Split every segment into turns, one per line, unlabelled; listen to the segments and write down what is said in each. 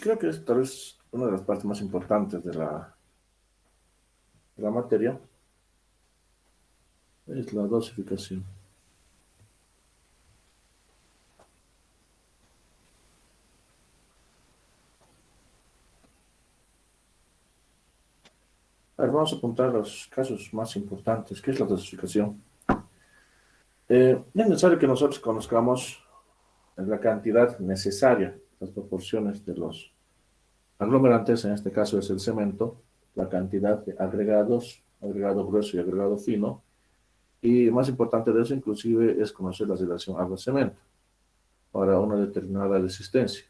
creo que es tal vez una de las partes más importantes de la materia, es la dosificación. A ver, vamos a apuntar los casos más importantes. ¿Qué es la dosificación? Es necesario que nosotros conozcamos la cantidad necesaria, las proporciones de los aglomerantes, en este caso es el cemento, la cantidad de agregados, agregado grueso y agregado fino, y más importante de eso inclusive es conocer la relación agua-cemento para una determinada resistencia.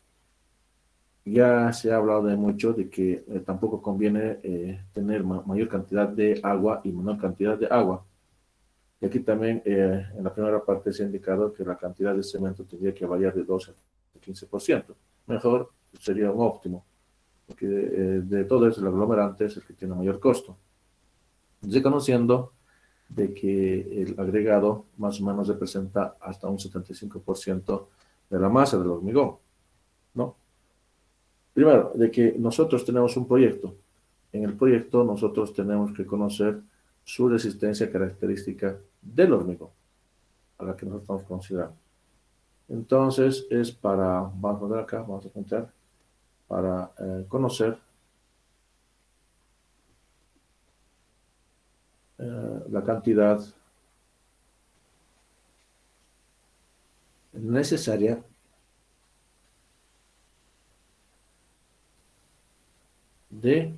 Ya se ha hablado de mucho de que tampoco conviene tener mayor cantidad de agua y menor cantidad de agua. Y aquí también en la primera parte se ha indicado que la cantidad de cemento tendría que variar de 12 a 15%. Mejor sería un óptimo, porque de todo eso el aglomerante es el que tiene mayor costo. Reconociendo de que el agregado más o menos representa hasta un 75% de la masa del hormigón, ¿no? Primero, de que nosotros tenemos un proyecto. En el proyecto nosotros tenemos que conocer su resistencia característica del hormigón, a la que nosotros estamos considerando. Entonces es para, vamos a ver acá, vamos a contar, para conocer la cantidad necesaria de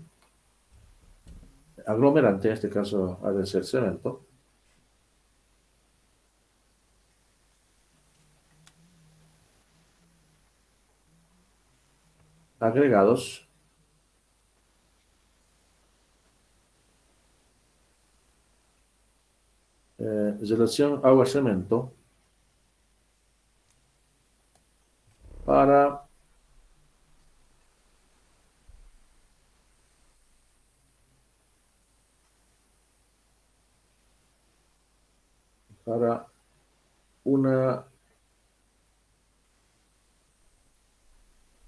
aglomerante, en este caso ha de ser cemento, agregados relación agua-cemento para una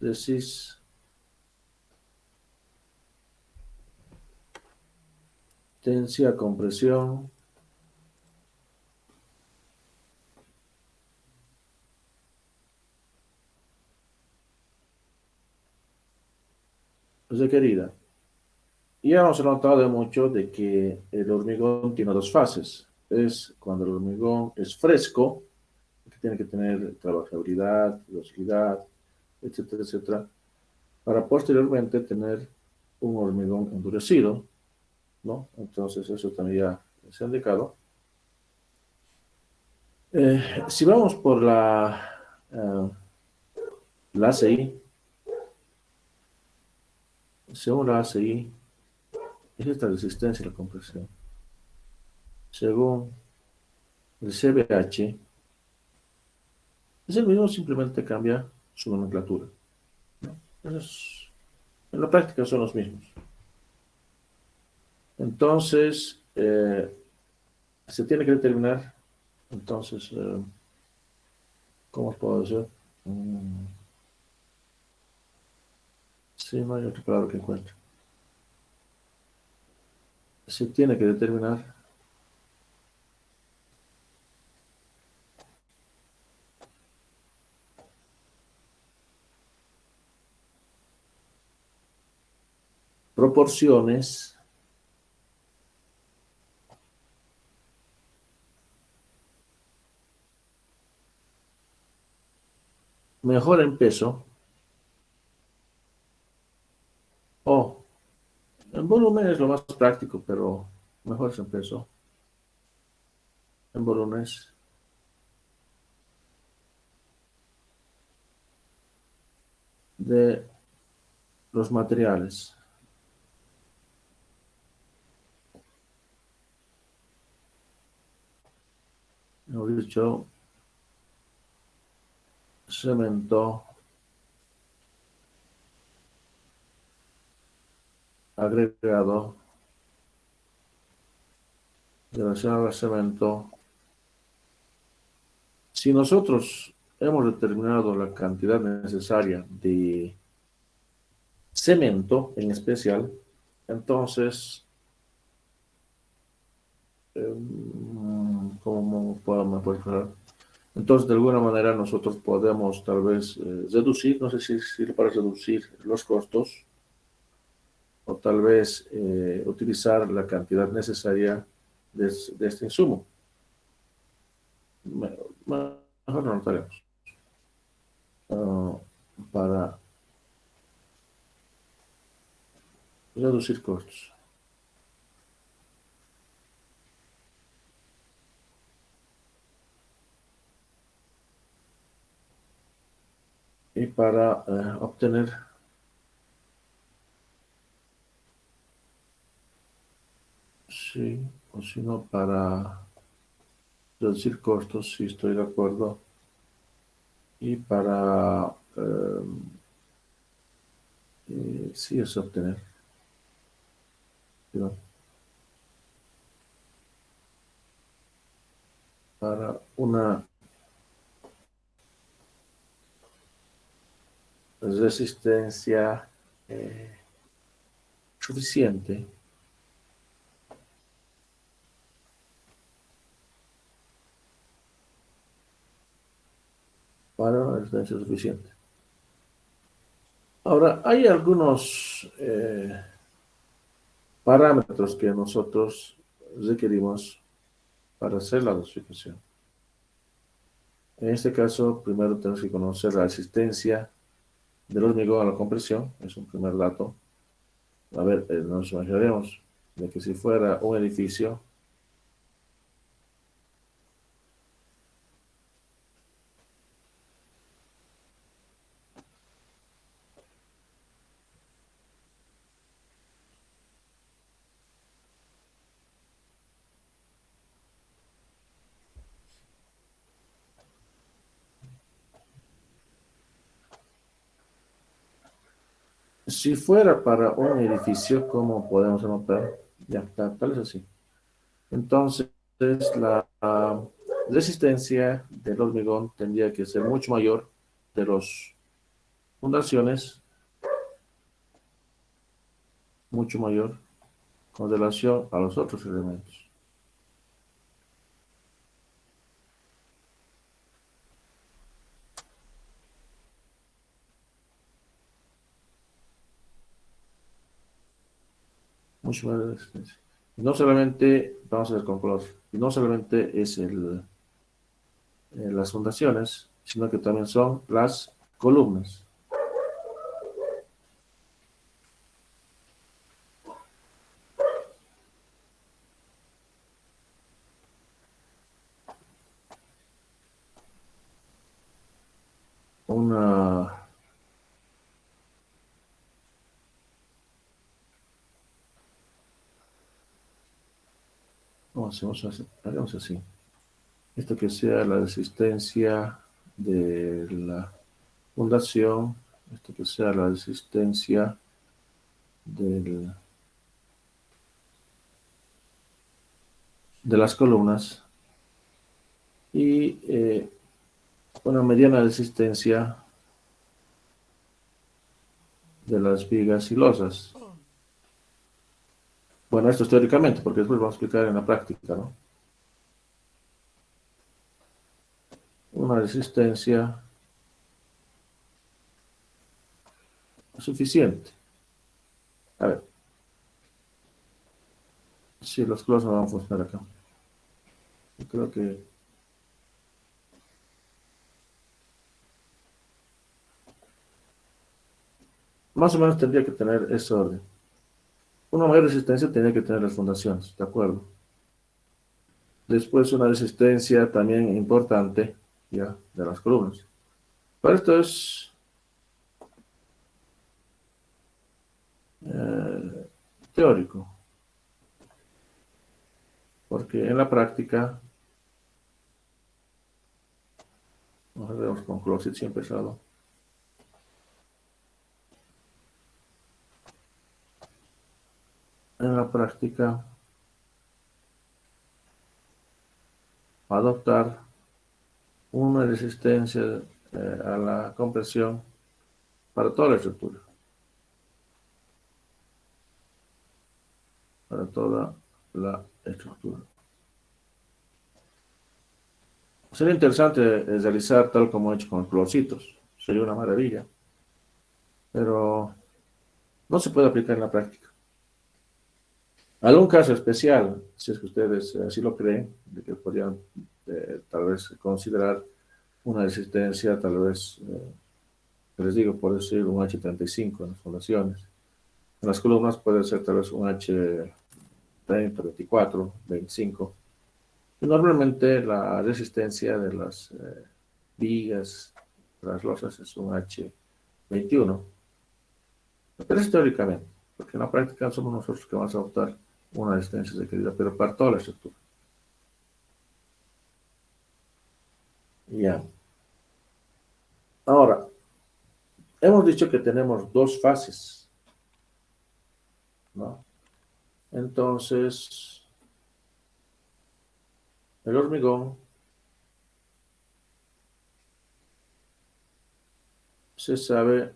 resistencia a compresión requerida. Y hemos notado mucho de que el hormigón tiene dos fases. Es cuando el hormigón es fresco, que tiene que tener trabajabilidad, velocidad, etcétera, etcétera, para posteriormente tener un hormigón endurecido, ¿no? Entonces eso también ya se ha indicado. Si vamos por la ACI, según la ACI, es esta resistencia a la compresión. Según el CBH, es el mismo, simplemente cambia su nomenclatura, ¿no? En la práctica son los mismos. Entonces, se tiene que determinar, entonces, ¿cómo puedo decir? Sí, no hay otra palabra que encuentre. Se tiene que determinar proporciones mejor en peso o en volumen es lo más práctico, pero mejor es en peso, en volúmenes de los materiales. Hemos dicho cemento agregado relacionado al cemento. Si nosotros hemos determinado la cantidad necesaria de cemento en especial, entonces, ¿cómo podemos mejorar? Entonces, de alguna manera, nosotros podemos tal vez reducir, no sé si sirve para reducir los costos, o tal vez utilizar la cantidad necesaria de este insumo. Mejor no lo notaremos. Para reducir costos. Y para obtener, sí, o si no, para reducir costos, sí estoy de acuerdo. Y para, sí es obtener, ¿no? Para una resistencia suficiente para una resistencia suficiente. Ahora, hay algunos parámetros que nosotros requerimos para hacer la dosificación. En este caso, primero tenemos que conocer la resistencia del hormigón a la compresión, es un primer dato. A ver, nos imaginaremos de que si fuera un edificio, si fuera para un edificio, ¿cómo podemos anotar? Ya, tal es así. Entonces, la resistencia del hormigón tendría que ser mucho mayor de las fundaciones, mucho mayor con relación a los otros elementos. Mucho más resistencia. Y no solamente, vamos a ver con color, y no solamente es las fundaciones, sino que también son las columnas. Una, ¿cómo hacemos así? Hagamos así. Esto que sea la resistencia de la fundación, esto que sea la resistencia del, de las columnas y una mediana resistencia de las vigas y losas. Bueno, esto es teóricamente, porque después vamos a explicar en la práctica, ¿no? Una resistencia suficiente. A ver, si los colores no van a funcionar acá. Yo creo que más o menos tendría que tener ese orden. Una mayor resistencia tendría que tener las fundaciones, ¿de acuerdo? Después una resistencia también importante, ya, de las columnas. Pero esto es teórico, porque en la práctica, nos vemos con closet siempre pesado. En la práctica, adoptar una resistencia a la compresión para toda la estructura. para toda la estructura. Sería interesante realizar tal como he hecho con los colorcitos. Sería una maravilla. Pero no se puede aplicar en la práctica. Algún caso especial, si es que ustedes así lo creen, de que podrían tal vez considerar una resistencia, tal vez, les digo, por decir un H35 en las fundaciones. En las columnas puede ser tal vez un H30, 24, 25. Y normalmente la resistencia de las vigas, de las losas es un H21. Pero es teóricamente, porque en la práctica somos nosotros que vamos a optar una resistencia requerida, pero para toda la estructura. Ya. Ahora, hemos dicho que tenemos dos fases, ¿no? Entonces, el hormigón se sabe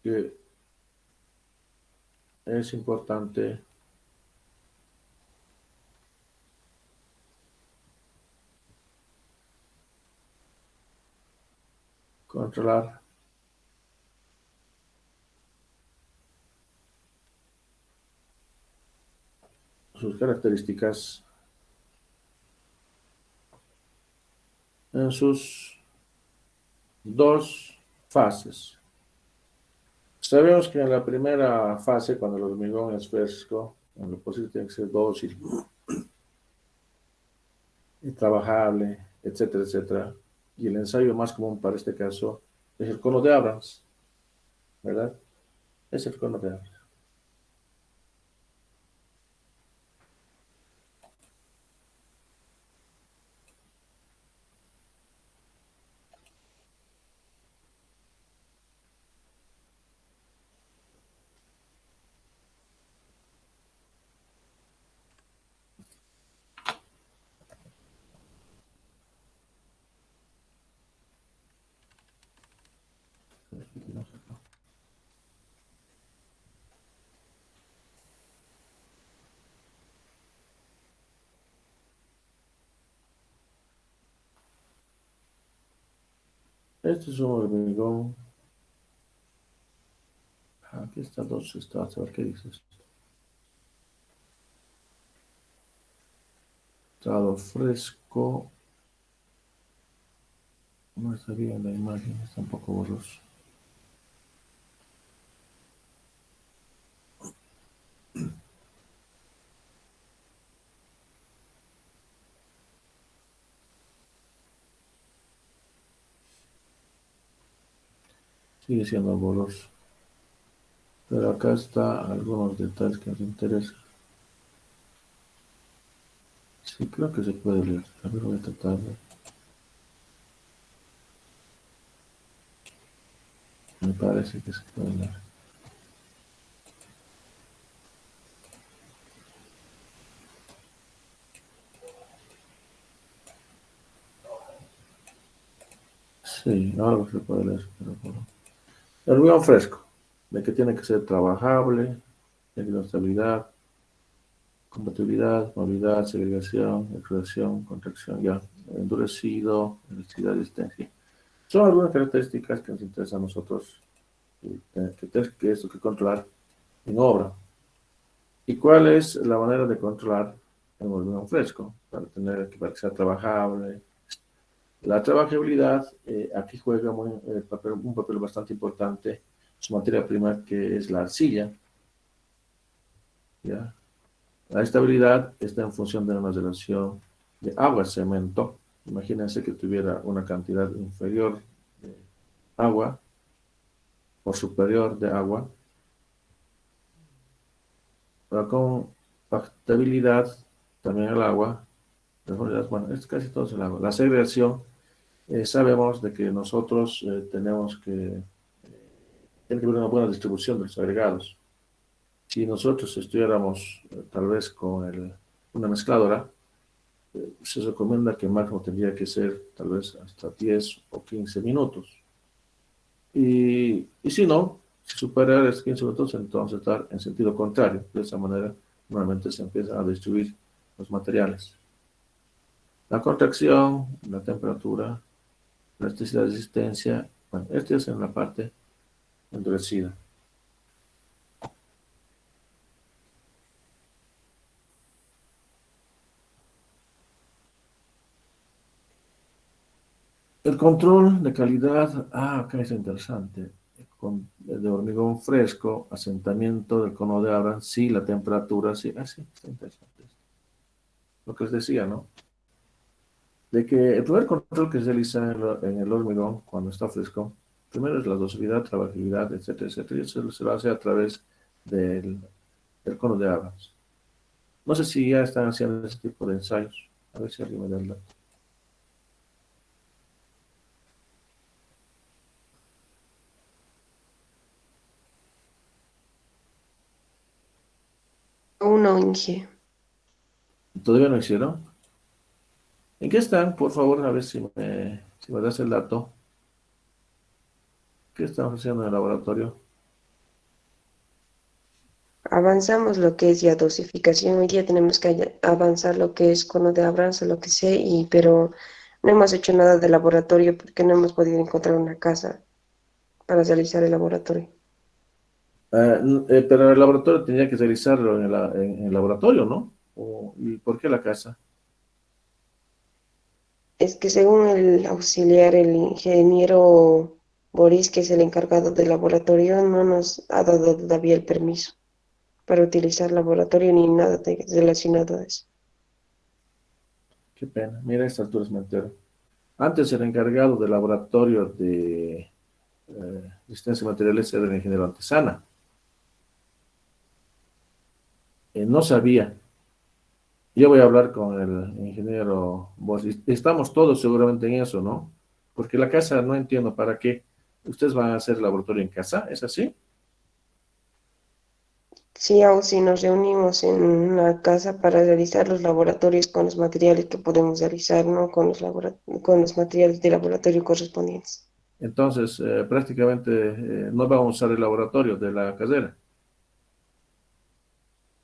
que es importante controlar sus características en sus dos fases. Sabemos que en la primera fase, cuando el hormigón es fresco, en lo posible tiene que ser dócil y trabajable, etcétera, etcétera. Y el ensayo más común para este caso es el cono de Abrams, ¿verdad? Es el cono de Abrams. Este es un hormigón. Aquí está dos estados. A ver qué dice esto. Estado fresco. No está bien la imagen, está un poco borroso. Sigue siendo borroso. Pero acá está algunos detalles que nos interesan. Sí, creo que se puede leer. A ver, voy a tratar de... Me parece que se puede leer. Sí, algo se puede leer, pero bueno. El hormigón fresco, de que tiene que ser trabajable, tiene que tener estabilidad, compatibilidad, movilidad, segregación, extrusión, contracción, ya, endurecido, elasticidad, resistencia. Son algunas características que nos interesan a nosotros, que tenemos que controlar en obra. ¿Y cuál es la manera de controlar el hormigón fresco? Para que sea trabajable. La trabajabilidad aquí juega un papel bastante importante su materia prima, que es la arcilla. ¿Ya? La estabilidad está en función de una relación de agua-cemento. Imagínense que tuviera una cantidad inferior de agua o superior de agua, la compactabilidad, también el agua, bueno, es casi todo el agua. La segregación, sabemos de que nosotros tiene que haber una buena distribución de los agregados. Si nosotros estuviéramos tal vez con una mezcladora, se recomienda que máximo tendría que ser tal vez hasta 10 o 15 minutos. Y si no, Si supera los 15 minutos, entonces estar en sentido contrario. De esa manera, nuevamente se empiezan a distribuir los materiales. La contracción, la temperatura, la elasticidad de resistencia, bueno, este es en la parte endurecida. El control de calidad, acá es interesante. De hormigón fresco, asentamiento del cono de Abraham, sí, la temperatura, sí, sí, está interesante. Lo que les decía, ¿no? De que el primer control que se realiza en el hormigón cuando está fresco, primero es la docilidad, trabajabilidad, etcétera, etcétera, y eso se lo hace a través del, del cono de Abrams. No sé si ya están haciendo ese tipo de ensayos. A ver si alguien me da el dato.
Uno, Inge.
¿Todavía no hicieron? ¿En qué están? Por favor, a ver si me das el dato. ¿Qué estamos haciendo en el laboratorio?
Avanzamos lo que es ya dosificación. Hoy día tenemos que avanzar lo que es cono de Abrams, lo que sé, pero no hemos hecho nada de laboratorio porque no hemos podido encontrar una casa para realizar el laboratorio.
Pero el laboratorio tenía que realizarlo en el laboratorio, ¿no? ¿Y por qué la casa?
Es que según el auxiliar, el ingeniero Boris, que es el encargado del laboratorio, no nos ha dado todavía el permiso para utilizar laboratorio ni nada relacionado a eso.
Qué pena. Mira, a estas alturas me entero. Antes el encargado del laboratorio de resistencia de materiales era el ingeniero Antesana. No sabía. Yo voy a hablar con el ingeniero Bosch. Estamos todos seguramente en eso, ¿no? Porque la casa no entiendo para qué. ¿Ustedes van a hacer laboratorio en casa? ¿Es así?
Sí, aún si nos reunimos en una casa para realizar los laboratorios con los materiales que podemos realizar, ¿no? Con con los materiales de laboratorio correspondientes.
Entonces, prácticamente no vamos a usar el laboratorio de la casera.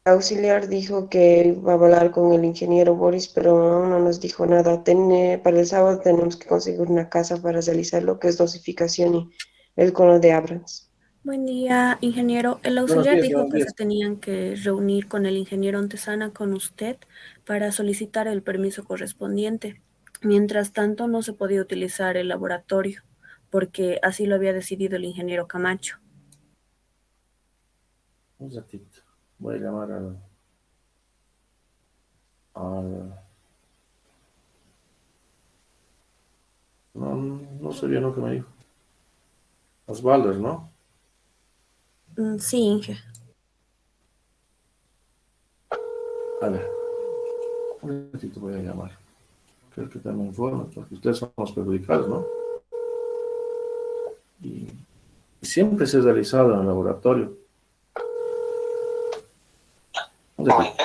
El auxiliar dijo que iba a hablar con el ingeniero Boris, pero aún no nos dijo nada. Para el sábado tenemos que conseguir una casa para realizar lo que es dosificación y el cono de Abrams.
Buen día, ingeniero. El
Buenos
auxiliar
días,
dijo
buenos
que se
días.
tenían que reunir con el ingeniero Antesana, con usted, para solicitar el permiso correspondiente. Mientras tanto, no se podía utilizar el laboratorio, porque así lo había decidido el ingeniero Camacho.
Un ratito. Voy a llamar al- no, no sé bien lo que me dijo. Osvaldo, ¿no?
Sí, Inge.
A ver, un ratito voy a llamar. Creo que también informa, porque ustedes son los perjudicados, ¿no? Y siempre se ha realizado en el laboratorio. Un ratito.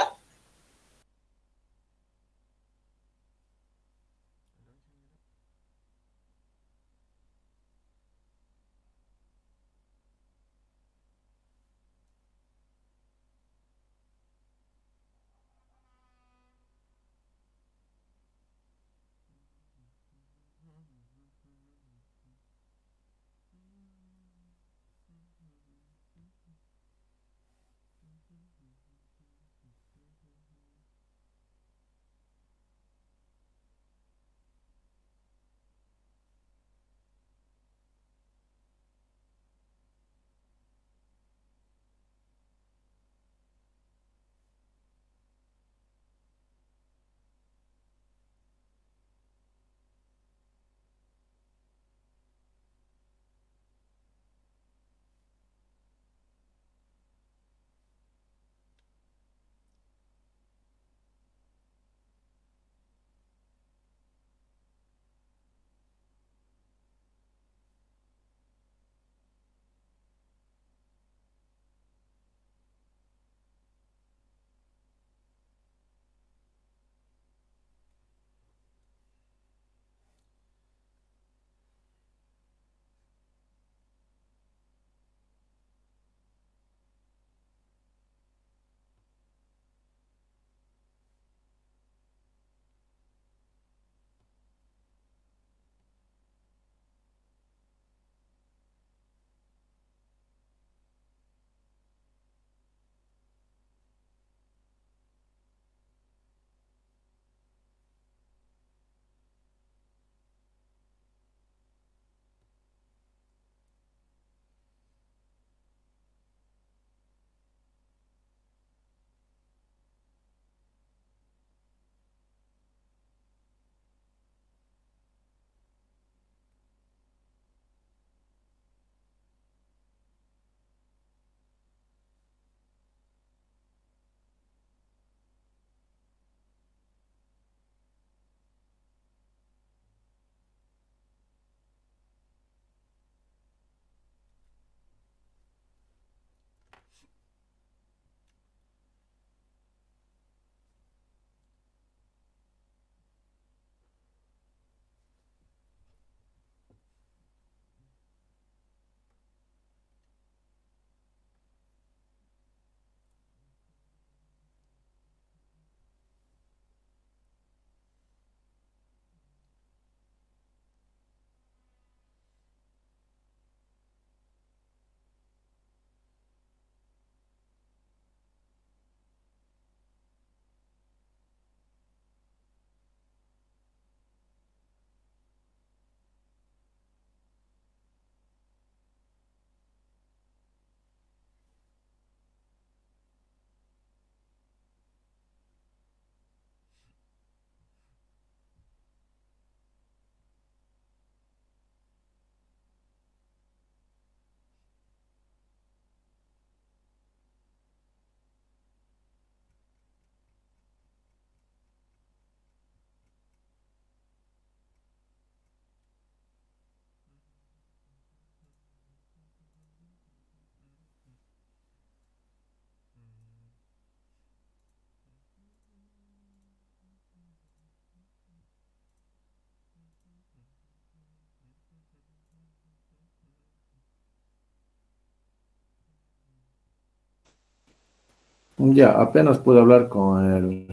Ya, apenas pude hablar con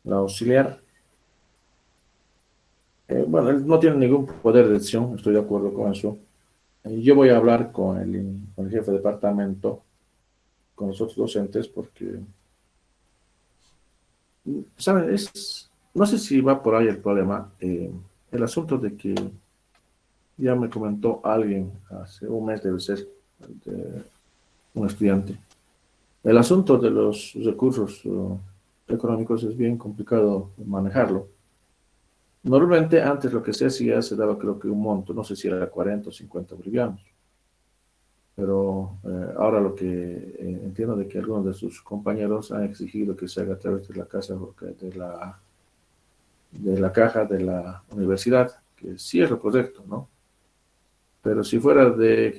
la auxiliar. Bueno, él no tiene ningún poder de decisión, estoy de acuerdo con eso. Yo voy a hablar con el jefe de departamento, con los otros docentes, porque, ¿saben? No sé si va por ahí el problema. El asunto de que ya me comentó alguien hace un mes, debe ser, de un estudiante. El asunto de los recursos económicos es bien complicado manejarlo. Normalmente antes lo que se hacía se daba creo que un monto, no sé si era 40 o 50 bolivianos, pero ahora lo que entiendo de que algunos de sus compañeros han exigido que se haga a través de la casa, de la caja de la universidad, que sí es lo correcto, ¿no? Pero si fuera de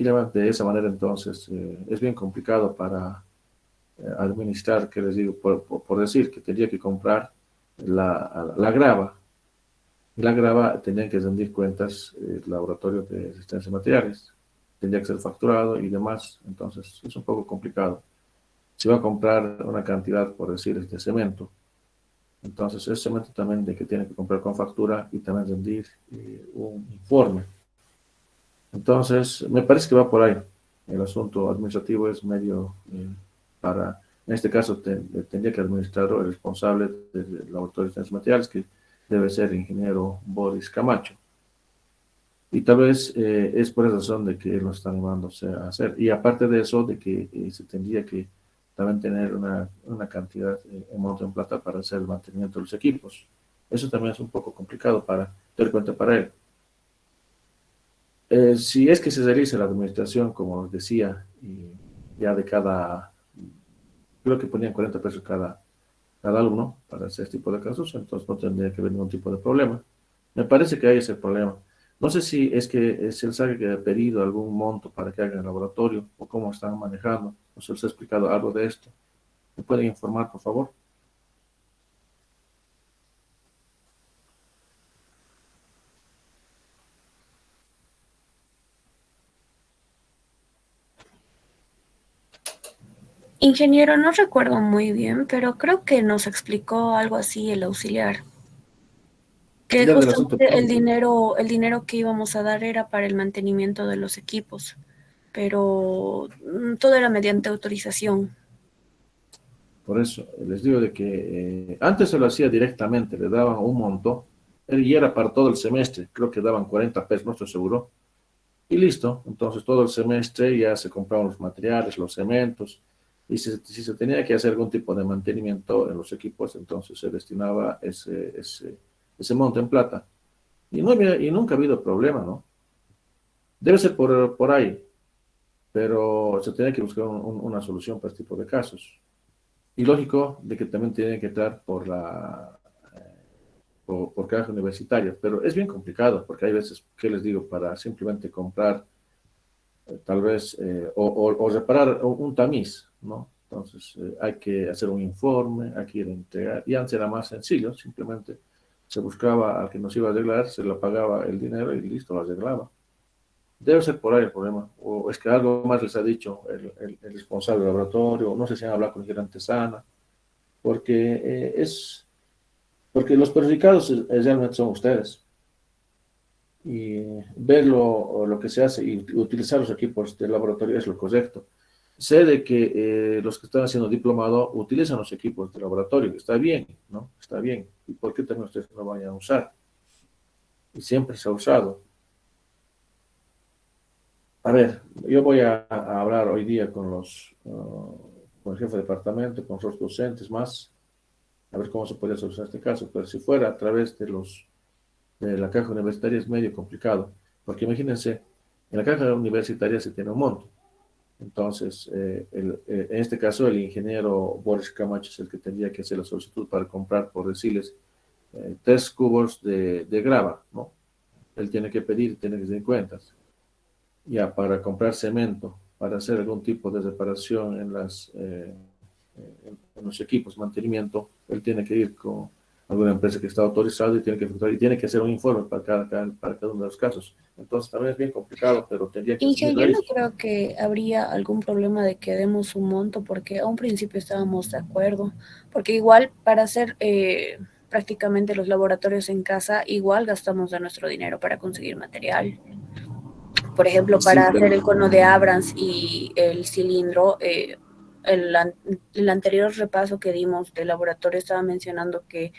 esa manera, entonces es bien complicado para administrar, que les digo, por decir que tendría que comprar la grava. Y la grava tendría que rendir cuentas el laboratorio de resistencia de materiales. Tendría que ser facturado y demás. Entonces es un poco complicado. Si va a comprar una cantidad, por decir, de cemento, entonces ese cemento también de que tiene que comprar con factura y también rendir un informe. Entonces, me parece que va por ahí. El asunto administrativo es medio en este caso, tendría que administrarlo el responsable del laboratorio de ciencias materiales, que debe ser el ingeniero Boris Camacho. Y tal vez es por esa razón de que él lo está animándose a hacer. Y aparte de eso, de que se tendría que también tener una cantidad en monto en plata para hacer el mantenimiento de los equipos. Eso también es un poco complicado para tener cuenta para él. Si es que se realiza la administración, como decía, y ya de creo que ponían 40 pesos cada alumno para hacer este tipo de casos, entonces no tendría que haber ningún tipo de problema. Me parece que ahí es el problema. No sé si es que se les ha pedido algún monto para que hagan el laboratorio o cómo están manejando, o se les ha explicado algo de esto. ¿Me pueden informar, por favor?
Ingeniero, no recuerdo muy bien, pero creo que nos explicó algo así el auxiliar, que
Ya del asunto
justamente
económico.
el dinero que íbamos a dar era para el mantenimiento de los equipos, pero todo era mediante autorización.
Por eso les digo de que antes se lo hacía directamente, le daban un monto y era para todo el semestre, creo que daban 40 pesos, no estoy seguro, y listo. Entonces todo el semestre ya se compraban los materiales, los cementos, y si se tenía que hacer algún tipo de mantenimiento en los equipos, entonces se destinaba ese monto en plata. Y nunca ha habido problema, ¿no? Debe ser por ahí, pero se tiene que buscar una solución para este tipo de casos. Y lógico de que también tiene que entrar por caja universitaria, pero es bien complicado porque hay veces, ¿qué les digo? Para simplemente comprar tal vez o reparar un tamiz, ¿no? Entonces hay que hacer un informe, hay que ir a entregar, y antes era más sencillo, simplemente se buscaba al que nos iba a arreglar, se le pagaba el dinero y listo, lo arreglaba. Debe ser por ahí el problema, o es que algo más les ha dicho el responsable del laboratorio, no sé si han hablado con el gerente Sana, porque porque los perjudicados realmente son ustedes. Y ver lo que se hace y utilizar los equipos del laboratorio es lo correcto. Sé de que los que están haciendo diplomado utilizan los equipos del laboratorio, está bien, ¿no? Está bien. ¿Y por qué también ustedes no lo vayan a usar? Y siempre se ha usado. A ver, yo voy a hablar hoy día con el jefe de departamento, con los docentes más, a ver cómo se podría solucionar este caso. Pero si fuera a través de la caja universitaria es medio complicado, porque imagínense, en la caja universitaria se tiene un monto. Entonces, en este caso, el ingeniero Boris Camacho es el que tendría que hacer la solicitud para comprar, por decirles, 3 cubos de grava, ¿no? Él tiene que pedir, tiene que tener cuentas. Ya para comprar cemento, para hacer algún tipo de reparación en los equipos, mantenimiento, él tiene que ir alguna empresa que está autorizada y tiene que efectuar y tiene que hacer un informe para cada uno de los casos. Entonces también es bien complicado, pero tendría que
Inge,
asumirlo
yo no
ellos.
creo que habría algún problema de que demos un monto, porque a un principio estábamos de acuerdo, porque igual para hacer prácticamente los laboratorios en casa, igual gastamos de nuestro dinero para conseguir material. Por ejemplo,
Sí,
para
pero
hacer el cono de Abrams y el cilindro, el, el anterior repaso que dimos del laboratorio estaba mencionando que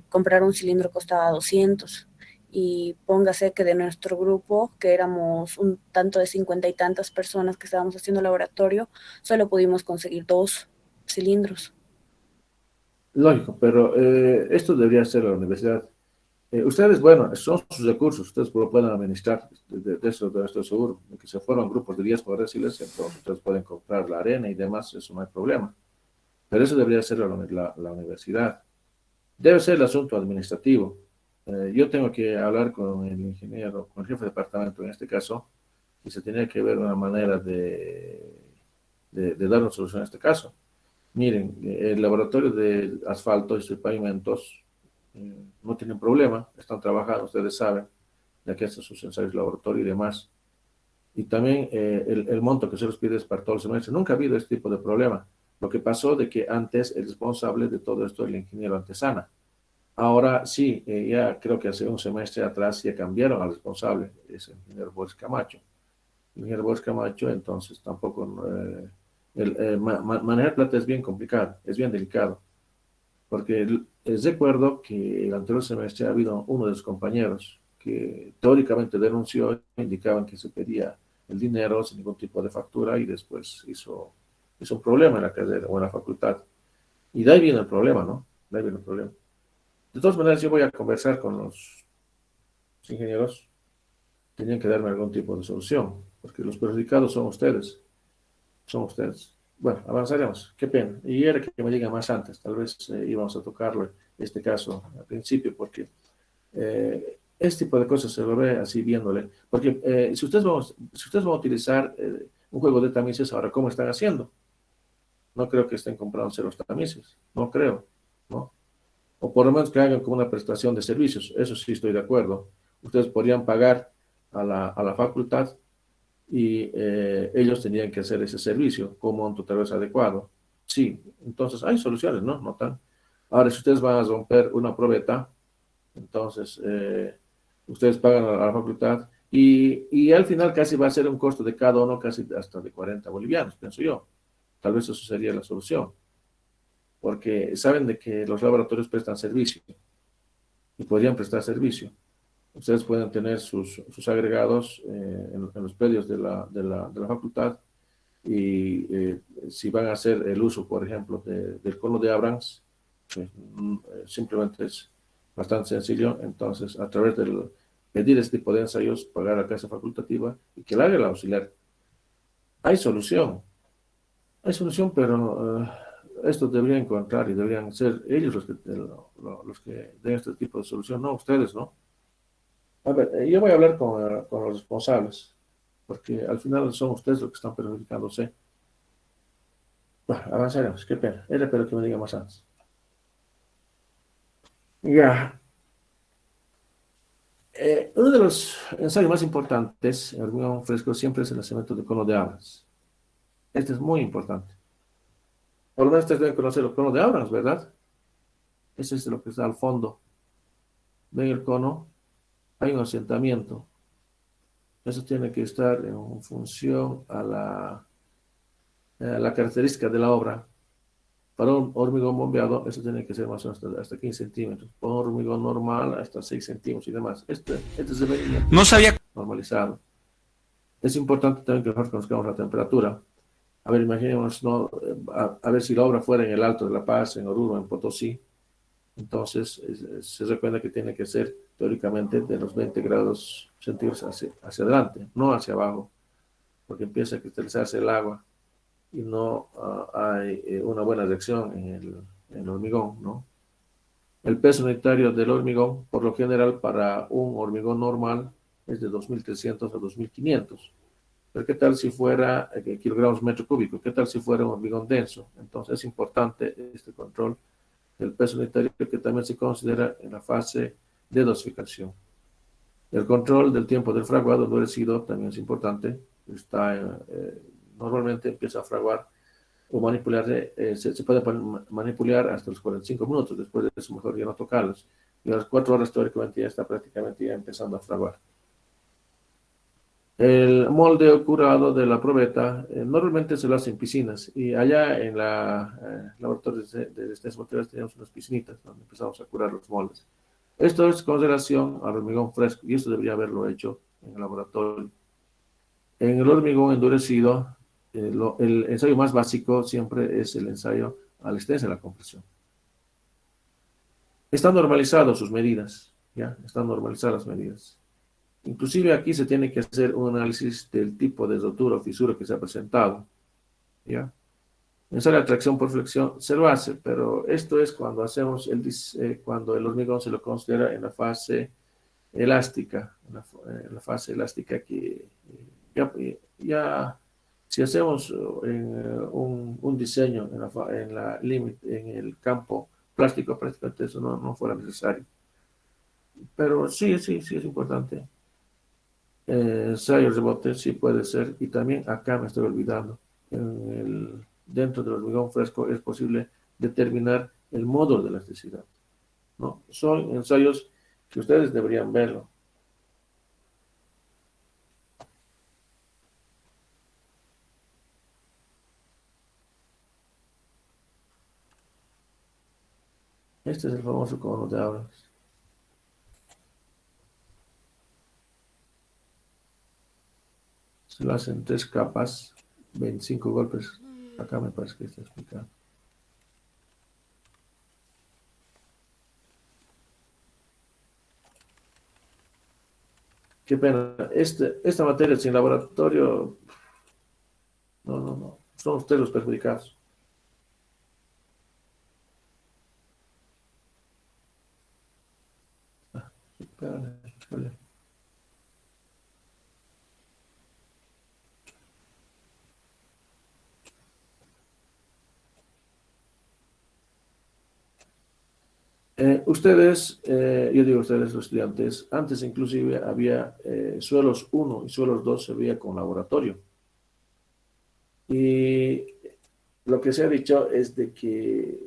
comprar un cilindro costaba 200 y póngase que de nuestro grupo, que éramos un tanto de 50 y tantas personas que estábamos haciendo el laboratorio, solo pudimos conseguir 2 cilindros.
lógico, pero esto debería ser la universidad. Ustedes, bueno, son sus recursos, ustedes lo pueden administrar, de eso estoy seguro, de que se fueron grupos de 10 por decirles, entonces ustedes pueden comprar la arena y demás, eso no hay problema. Pero eso debería ser la universidad. Debe ser el asunto administrativo. Yo tengo que hablar con el ingeniero, con el jefe de departamento en este caso, y se tiene que ver una manera de dar una solución a este caso. Miren, el laboratorio de asfaltos y pavimentos no tienen problema, están trabajando, ustedes saben, ya que hacen sus ensayos de laboratorio y demás. Y también el monto que se les pide es para todo el semestre. Nunca ha habido este tipo de problema. Lo que pasó de que antes el responsable de todo esto era el ingeniero Antesana. Ahora sí, ya creo que hace un semestre atrás ya cambiaron al responsable, es el ingeniero Boris Camacho. El ingeniero Boris Camacho, entonces tampoco, manejar plata es bien complicado, es bien delicado, porque recuerdo que el anterior semestre ha habido uno de los compañeros que teóricamente denunció, indicaban que se pedía el dinero sin ningún tipo de factura y después hizo un problema en la carrera o en la facultad. Y de ahí viene el problema, ¿no? De ahí viene el problema. De todas maneras, yo voy a conversar con los ingenieros, tenían que darme algún tipo de solución, porque los perjudicados son ustedes, son ustedes. Bueno, avanzaremos, qué pena. Y era que me diga más antes, tal vez íbamos a tocarlo este caso al principio, porque este tipo de cosas se lo ve así viéndole, porque si ustedes van a utilizar un juego de tamices, ahora, ¿cómo están haciendo? No creo que estén comprando los tamices, no creo, ¿no? O por lo menos que hagan como una prestación de servicios, eso sí estoy de acuerdo. Ustedes podrían pagar a la facultad y ellos tendrían que hacer ese servicio como un tal vez adecuado. Sí, entonces hay soluciones, ¿no? No tan. Ahora, si ustedes van a romper una probeta, entonces ustedes pagan a la facultad y al final casi va a ser un costo de cada uno casi hasta de 40 bolivianos, pienso yo. Tal vez eso sería la solución, porque saben de que los laboratorios prestan servicio y podrían prestar servicio. Ustedes pueden tener sus agregados en los predios de la facultad y si van a hacer el uso, por ejemplo, del cono de Abrams, pues, simplemente es bastante sencillo. Entonces, a través de pedir este tipo de ensayos, pagar a la casa facultativa y que la haga el auxiliar. Hay solución, hay solución, pero esto deberían encontrar y deberían ser ellos los que den este tipo de solución, no ustedes, ¿no? A ver, yo voy a hablar con los responsables, porque al final son ustedes los que están perjudicándose. Bueno, avanzaremos, qué pena. Era espero que me diga más antes. Ya. Uno de los ensayos más importantes en hormigón fresco siempre es el nacimiento de cono de Abrams. Este es muy importante. Por lo menos ustedes deben conocer el cono de Abrams, ¿verdad? Ese es lo que está al fondo. Ven el cono, hay un asentamiento. Eso tiene que estar en función a la característica de la obra. Para un hormigón bombeado, eso tiene que ser más o menos hasta 15 centímetros. Para un hormigón normal, hasta 6 centímetros y demás. Este es el
No sabía.
normalizado. Es importante también que nosotros conozcamos la temperatura. A ver, imaginemos, ¿no? A ver si la obra fuera en el Alto de La Paz, en Oruro, en Potosí. Entonces, se recuerda que tiene que ser teóricamente de los 20 grados centígrados hacia adelante, no hacia abajo, porque empieza a cristalizarse el agua y no hay una buena reacción en el hormigón, ¿no? El peso unitario del hormigón, por lo general, para un hormigón normal es de 2.300 a 2.500. Pero ¿qué tal si fuera kilogramos metro cúbico? ¿Qué tal si fuera un hormigón denso? Entonces es importante este control el peso unitario que también se considera en la fase de dosificación. El control del tiempo del fraguado endurecido también es importante. Normalmente empieza a fraguar o manipular, se puede manipular hasta los 45 minutos, después de eso mejor ya no tocarlos. Y a las 4 horas teóricamente ya está prácticamente ya empezando a fraguar. El molde o curado de la probeta normalmente se lo hace en piscinas y allá en la laboratorio de estas materiales tenemos unas piscinitas donde empezamos a curar los moldes. Esto es con relación al hormigón fresco y esto debería haberlo hecho en el laboratorio. En el hormigón endurecido, el ensayo más básico siempre es el ensayo al estrés de la compresión. Están normalizadas sus medidas, ¿ya? Están normalizadas las medidas. Inclusive aquí se tiene que hacer un análisis del tipo de rotura o fisura que se ha presentado, ¿ya? Ensayo de tracción por flexión se lo hace, pero esto es cuando hacemos cuando el hormigón se lo considera en la fase elástica, en la fase elástica que ya si hacemos un diseño en el campo plástico, prácticamente eso no fuera necesario. Pero sí es importante. Ensayo rebote sí puede ser, y también acá me estoy olvidando, dentro del hormigón fresco es posible determinar el modo de elasticidad, ¿no? Son ensayos que ustedes deberían verlo. Este es el famoso cono de Abrams. Se lo hacen 3 capas, 25 golpes. Acá me parece que está explicado. Qué pena. Esta materia sin laboratorio, no. Son ustedes los perjudicados. Espérame. Yo digo ustedes los estudiantes, antes inclusive había suelos 1 y suelos 2 se veía con laboratorio. Y lo que se ha dicho es de que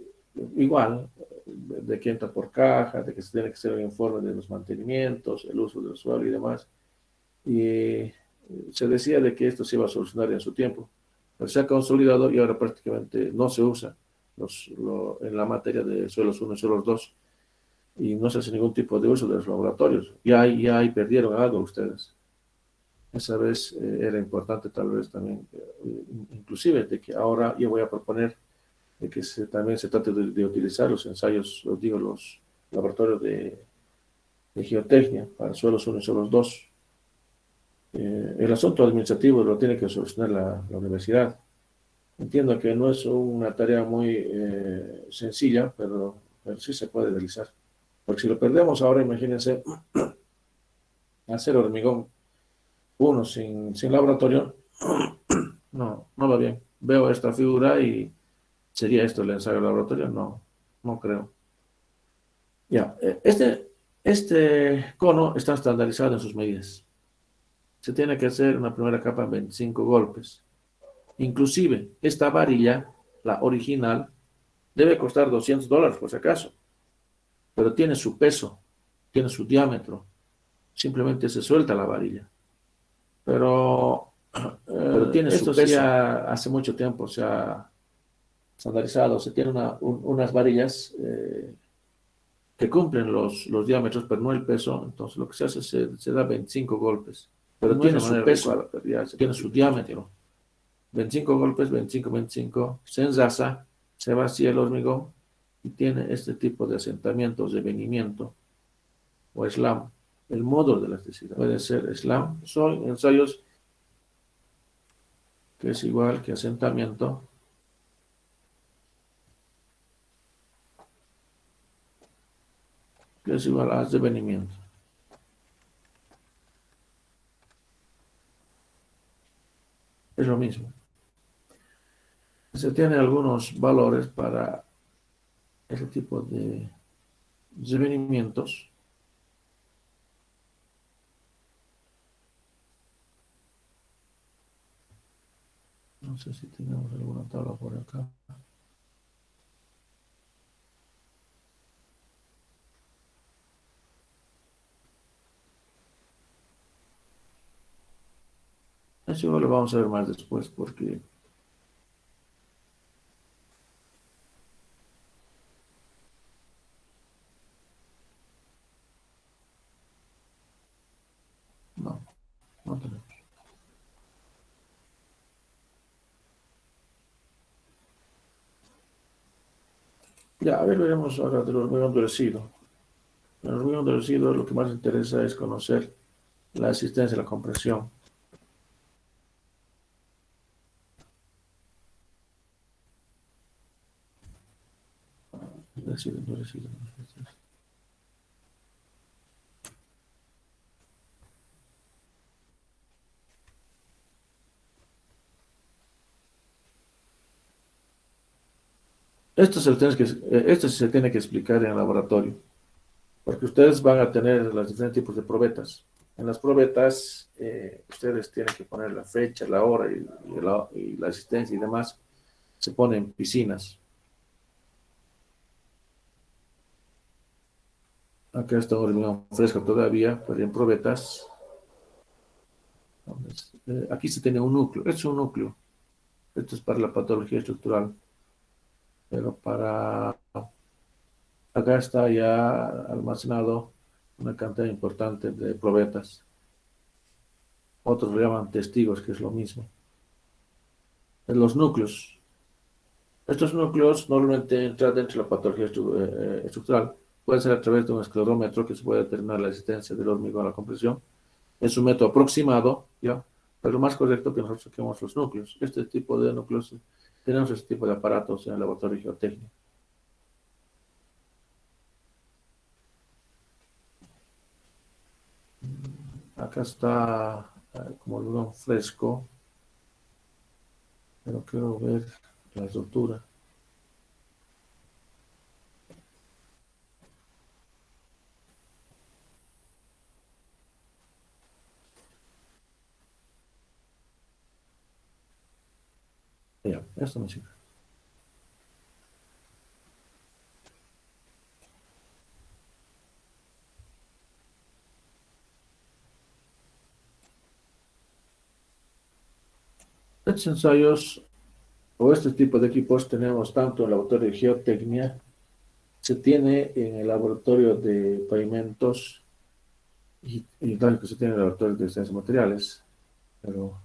igual, de que entra por caja, de que se tiene que hacer un informe de los mantenimientos, el uso del suelo y demás. Y se decía de que esto se iba a solucionar en su tiempo, pero se ha consolidado y ahora prácticamente no se usa en la materia de suelos 1 y suelos 2 y no se hace ningún tipo de uso de los laboratorios. Ya ahí perdieron algo ustedes. Esa vez era importante tal vez también, inclusive de que ahora yo voy a proponer de que también se trate de utilizar los ensayos, los laboratorios de geotecnia para suelos 1 y suelos 2. El asunto administrativo lo tiene que solucionar la universidad. Entiendo que no es una tarea muy sencilla, pero sí se puede realizar. Porque si lo perdemos ahora, imagínense hacer hormigón 1 sin laboratorio, no va bien. Veo esta figura y ¿sería esto el ensayo de laboratorio? No creo. Ya, este cono está estandarizado en sus medidas. Se tiene que hacer una primera capa en 25 golpes. Inclusive, esta varilla, la original, debe costar $200 por si acaso, pero tiene su peso, tiene su diámetro, simplemente se suelta la varilla. Pero tiene esto su peso. Hace mucho tiempo se ha estandarizado, se tienen unas varillas que cumplen los diámetros, pero no el peso, entonces lo que se hace se da 25 golpes, pero no tiene su peso, tiene su diámetro. 25 golpes, 25, se engrasa, se vacía el hormigón y tiene este tipo de asentamientos de venimiento o slam. El modo de elasticidad puede ser slam. Son ensayos que es igual que asentamiento. Que es igual a desvenimiento. Es lo mismo. Se tienen algunos valores para ese tipo de requerimientos. No sé si tenemos alguna tabla por acá. Eso lo vamos a ver más después porque no, no tenemos. Ya, a ver, veremos ahora del hormigón endurecido. El hormigón endurecido lo que más interesa es conocer la existencia de la compresión. Endurecido, endurecido. Esto se tiene que explicar en el laboratorio, porque ustedes van a tener los diferentes tipos de probetas. En las probetas, ustedes tienen que poner la fecha, la hora y la asistencia y demás. Se ponen piscinas. Acá está un hormigón fresco todavía, pero en probetas. Aquí se tiene un núcleo. Esto es un núcleo. Esto es para la patología estructural. Pero para acá está ya almacenado una cantidad importante de probetas. Otros le llaman testigos, que es lo mismo. En los núcleos. Estos núcleos normalmente entran dentro de la patología estructural. Puede ser a través de un esclerómetro que se puede determinar la existencia del hormigón a la compresión. Es un método aproximado, ¿ya? Pero lo más correcto es que nosotros saquemos los núcleos. Este tipo de núcleos, tenemos este tipo de aparatos en el laboratorio de geotecnia. Acá está como algodón fresco, pero quiero ver la estructura. Ya, esto me sirve. Estos ensayos o este tipo de equipos tenemos tanto en el laboratorio de geotecnia, se tiene en el laboratorio de pavimentos y tal que se tiene en el laboratorio de ciencias materiales, pero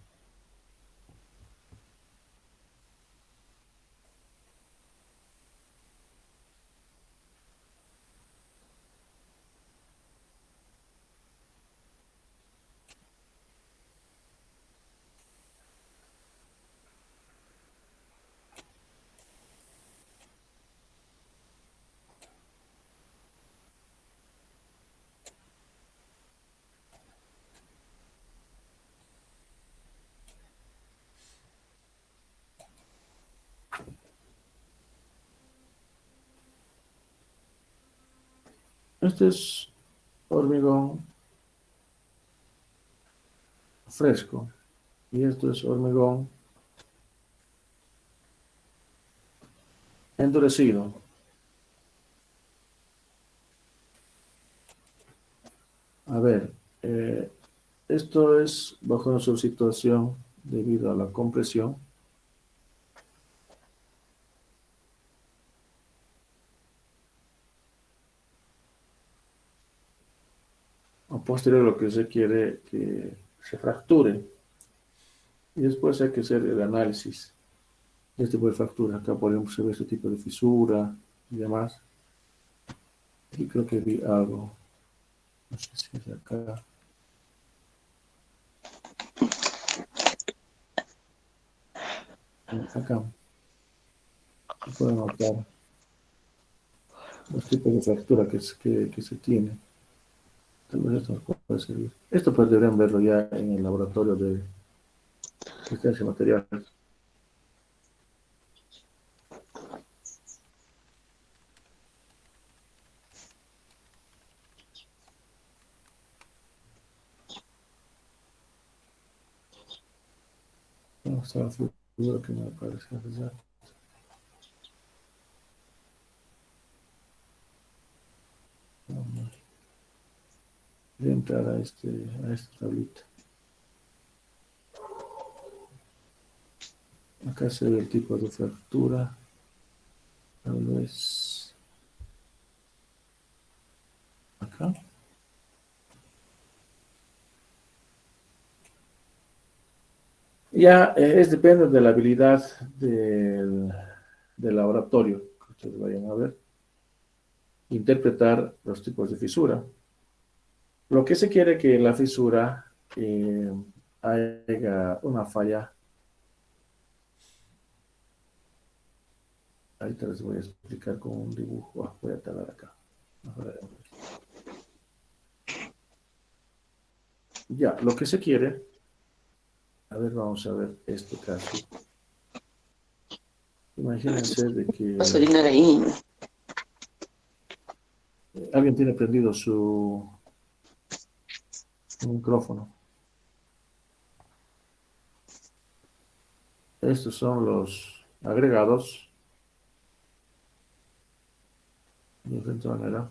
este es hormigón fresco y esto es hormigón endurecido. A ver, esto es bajo una situación debido a la compresión. A posterior lo que se quiere que se fracture y después hay que hacer el análisis de este tipo de fractura. Acá por ejemplo se ve este tipo de fisura y demás. Y creo que vi algo, no sé si es acá. Acá se puede notar los tipos de fractura que se tiene. Tal vez esto nos puede servir. Esto pues deberían verlo ya en el laboratorio de resistencia de materiales. No, estaba seguro que me aparece ya. Voy a entrar a esta tablita. Acá se ve el tipo de fractura. Tal vez acá. Ya depende de la habilidad del laboratorio que ustedes vayan a ver. Interpretar los tipos de fisura. Lo que se quiere que en la fisura haya una falla. Ahorita les voy a explicar con un dibujo. Voy a talar acá. Ya, lo que se quiere. A ver, vamos a ver este caso. Imagínense de que alguien tiene prendido su micrófono. Estos son los agregados. De diferente manera.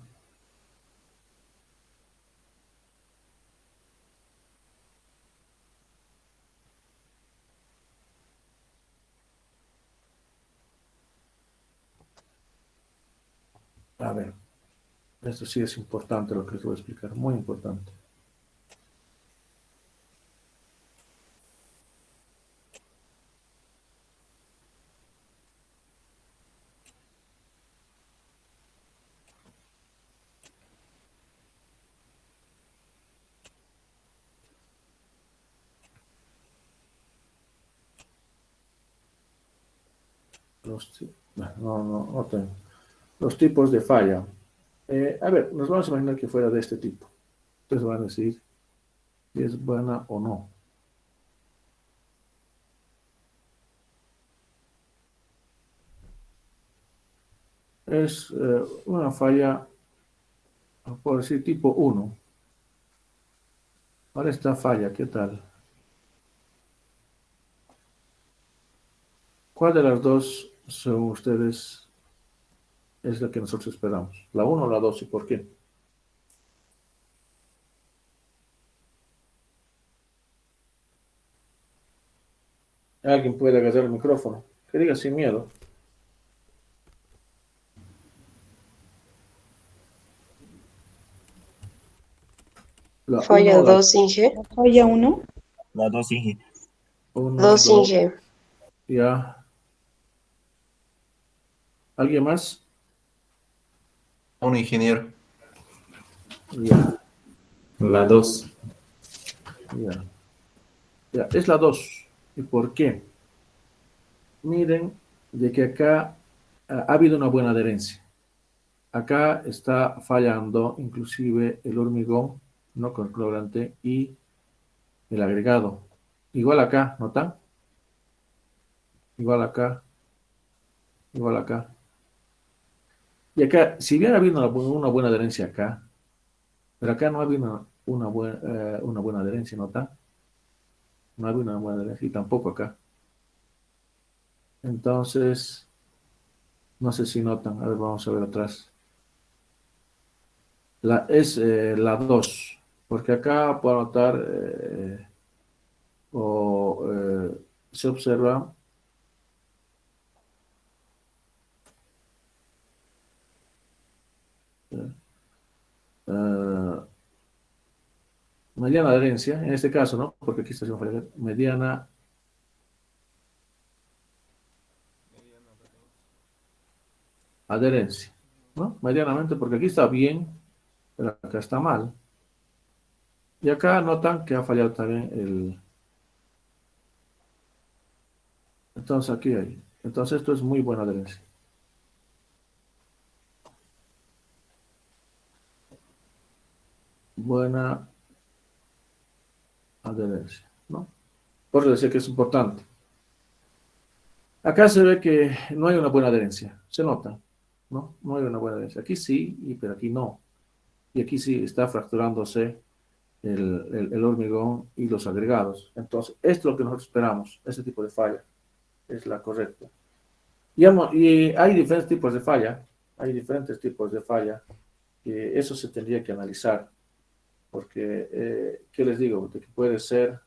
A ver, esto sí es importante lo que les voy a explicar, muy importante. No tengo. Los tipos de falla. A ver, nos vamos a imaginar que fuera de este tipo. Ustedes van a decir si es buena o no. Es una falla, por decir, tipo 1. Ahora esta falla, ¿qué tal? ¿Cuál de las dos, según ustedes, es la que nosotros esperamos? ¿La 1 o la 2 y por qué? Alguien puede agarrar el micrófono. Que diga sin miedo. La 1
Falla
o la
2 Inge.
Falla 1.
La 2 Inge.
1,
2
2,
Inge.
ya. ¿Alguien más?
Un ingeniero.
Ya,
La 2.
ya. Ya, es la 2. ¿Y por qué? Miren, de que acá ha habido una buena adherencia. Acá está fallando inclusive el hormigón, no con el colorante, y el agregado. Igual acá, ¿notan? Igual acá, igual acá. Y acá, si bien ha habido una buena adherencia acá, pero acá no ha habido una buena adherencia, ¿notan? No ha habido una buena adherencia y tampoco acá. Entonces, no sé si notan. A ver, vamos a ver atrás. Es la 2, porque acá puedo notar se observa eh, mediana adherencia, en este caso, ¿no? Porque aquí está haciendo mediana adherencia, ¿no? Medianamente, porque aquí está bien, pero acá está mal. Y acá notan que ha fallado también el... Entonces aquí hay. Entonces esto es muy buena adherencia. Buena adherencia, ¿no? Por eso decía que es importante. Acá se ve que no hay una buena adherencia, se nota, ¿no? No hay una buena adherencia. Aquí sí, pero aquí no. Y aquí sí está fracturándose el hormigón y los agregados. Entonces, esto es lo que nosotros esperamos, este tipo de falla es la correcta. Y hay diferentes tipos de falla, y eso se tendría que analizar, porque, ¿qué les digo? De que puede ser,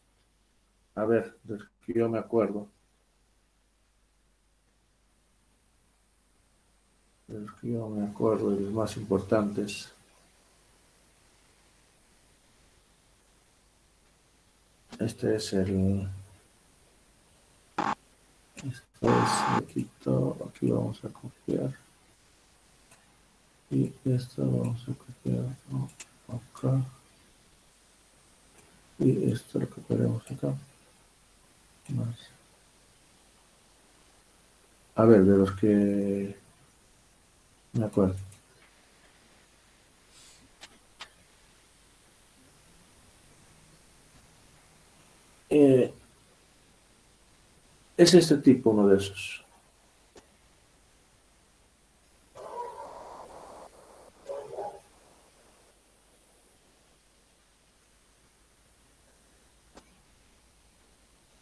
a ver, de que yo me acuerdo, de los más importantes. Este es esto es, le quito, aquí lo vamos a copiar. Y esto vamos a copiar, ¿no? Acá. Y esto lo copiaremos acá. Más. A ver, de los que me acuerdo. Eh, es este tipo, uno de esos.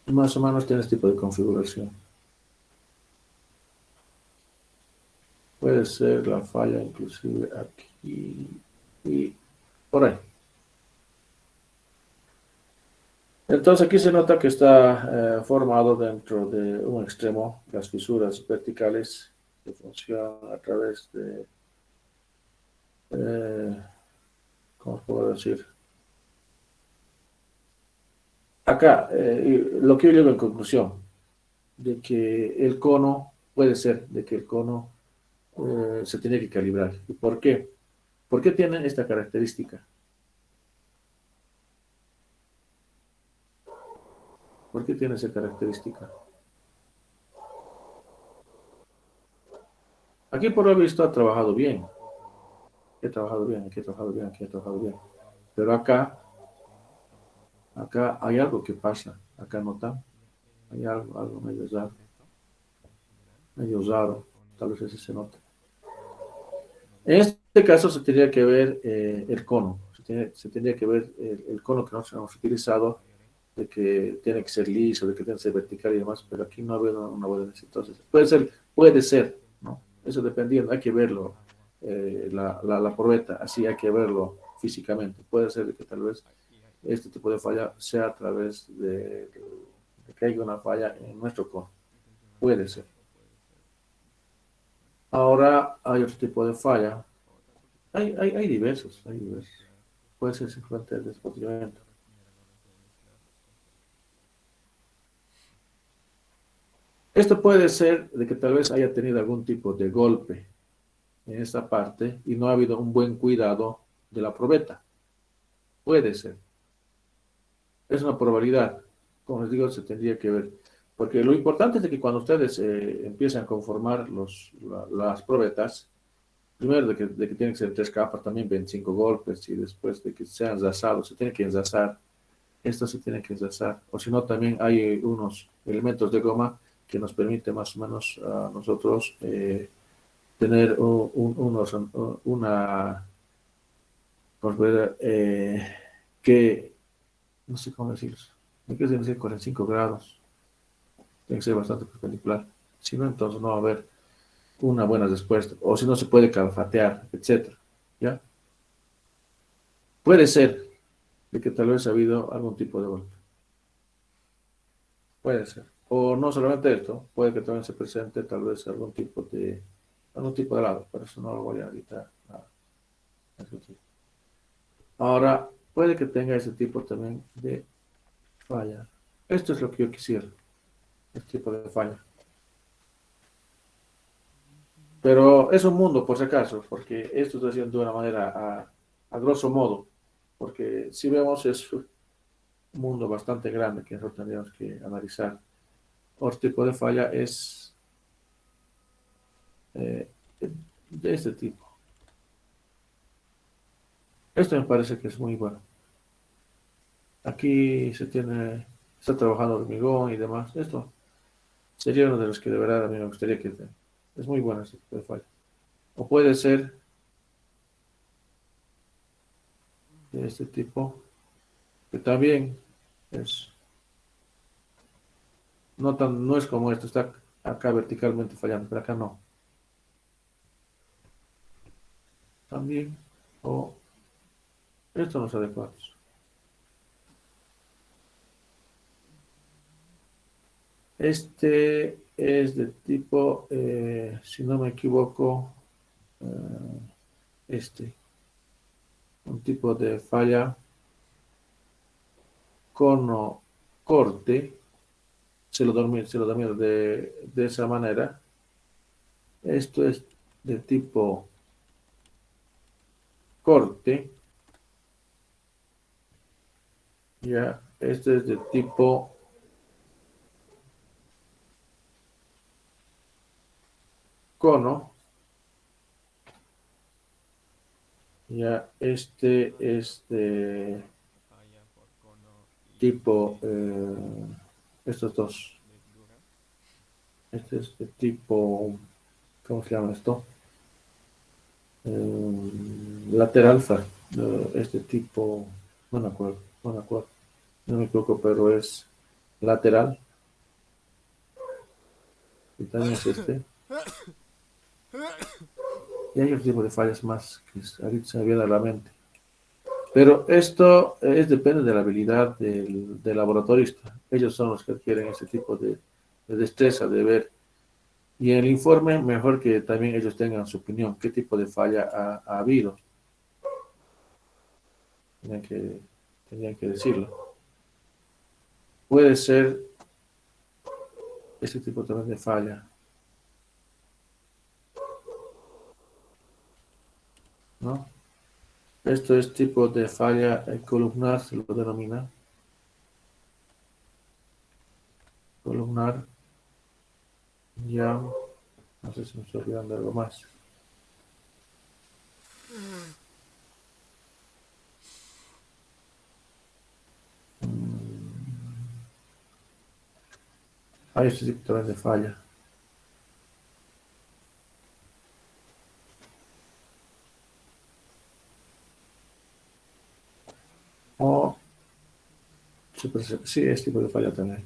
Más o menos tiene este tipo de configuración. Puede ser la falla inclusive aquí y por ahí. Entonces aquí se nota que está formado dentro de un extremo, las fisuras verticales que funcionan a través de, ¿cómo puedo decir? Acá, lo que yo llego en conclusión, de que el cono, puede ser de que el cono se tiene que calibrar. ¿Y por qué? ¿Por qué tiene esta característica? ¿Por qué tiene esa característica? Aquí por lo visto ha trabajado bien. He trabajado bien, aquí he trabajado bien, aquí he trabajado bien. Pero acá hay algo que pasa. Acá no está. Hay algo medio raro. Tal vez ese se nota. En este caso se tendría que ver el cono. Se tendría que ver el cono que nosotros hemos utilizado, de que tiene que ser liso, de que tiene que ser vertical y demás, pero aquí no ha habido una buena. Entonces, puede ser, ¿no? Eso dependiendo, hay que verlo, la probeta, así hay que verlo físicamente. Puede ser que tal vez este tipo de falla sea a través de que haya una falla en nuestro cono. Puede ser. Ahora hay otro tipo de falla. Hay diversos, hay diversos. Puede ser simplemente el despotricamiento. Esto puede ser de que tal vez haya tenido algún tipo de golpe en esta parte y no ha habido un buen cuidado de la probeta. Puede ser. Es una probabilidad. Como les digo, se tendría que ver. Porque lo importante es de que cuando ustedes empiezan a conformar las probetas, primero de que tienen que ser 3 capas, también 25 golpes, y después de que sean enlazados, se tiene que enlazar. Esto se tiene que enlazar. O si no, también hay unos elementos de goma que nos permite más o menos a nosotros tener una, que, no sé cómo decirlo, hay que decir 45 grados, tiene que ser bastante perpendicular, si no, entonces no va a haber una buena respuesta, o si no se puede calfatear, etcétera, ¿ya? Puede ser de que tal vez ha habido algún tipo de golpe, puede ser, o no solamente esto, puede que también se presente tal vez algún tipo de lado, pero eso no lo voy a evitar, nada. Ahora, puede que tenga ese tipo también de falla. Esto es lo que yo quisiera, este tipo de falla. Pero es un mundo, por si acaso, porque esto está haciendo de una manera a grosso modo, porque si vemos es un mundo bastante grande que nosotros tendríamos que analizar. Otro tipo de falla es eh, de este tipo. Esto me parece que es muy bueno. Aquí está trabajando hormigón y demás. Esto sería uno de los que de verdad a mí me gustaría que es muy bueno este tipo de falla. O puede ser de este tipo. que también es, no es como esto, está acá verticalmente fallando, pero acá no. También, o estos no son adecuados. Este es de tipo, si no me equivoco, un tipo de falla cono corte, se lo dormía de esa manera. Esto es de tipo corte, ya, este es de tipo cono, ya, este es de tipo, estos dos, este es de tipo, ¿cómo se llama esto? Lateral, este tipo, no me acuerdo, no me equivoco, pero es lateral, y también es este. Y hay otro tipo de fallas más que ahorita se me viene a la mente. Pero esto depende de la habilidad del laboratorista. Ellos son los que adquieren ese tipo de destreza de ver. Y en el informe, mejor que también ellos tengan su opinión, qué tipo de falla ha habido. Tenían que, tenían que decirlo. Puede ser ese tipo también de falla, ¿no? Esto es tipo de falla columnar, se lo denomina. Columnar, ya, no sé si me estoy olvidando algo más. Hay este tipo también de falla. O, sí, es tipo de falla también.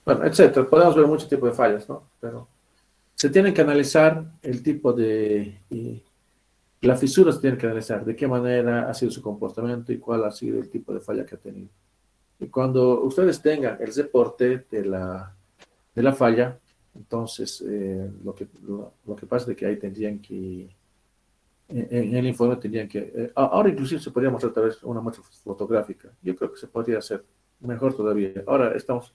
Bueno, etcétera. Podemos ver muchos tipos de fallas, ¿no? Pero se tiene que analizar el tipo y la fisura se tiene que analizar, de qué manera ha sido su comportamiento y cuál ha sido el tipo de falla que ha tenido. Y cuando ustedes tengan el reporte de la falla, entonces lo que pasa es que ahí tendrían que, en el informe tendrían que, ahora inclusive se podría mostrar tal vez una muestra fotográfica. Yo creo que se podría hacer mejor todavía. Ahora estamos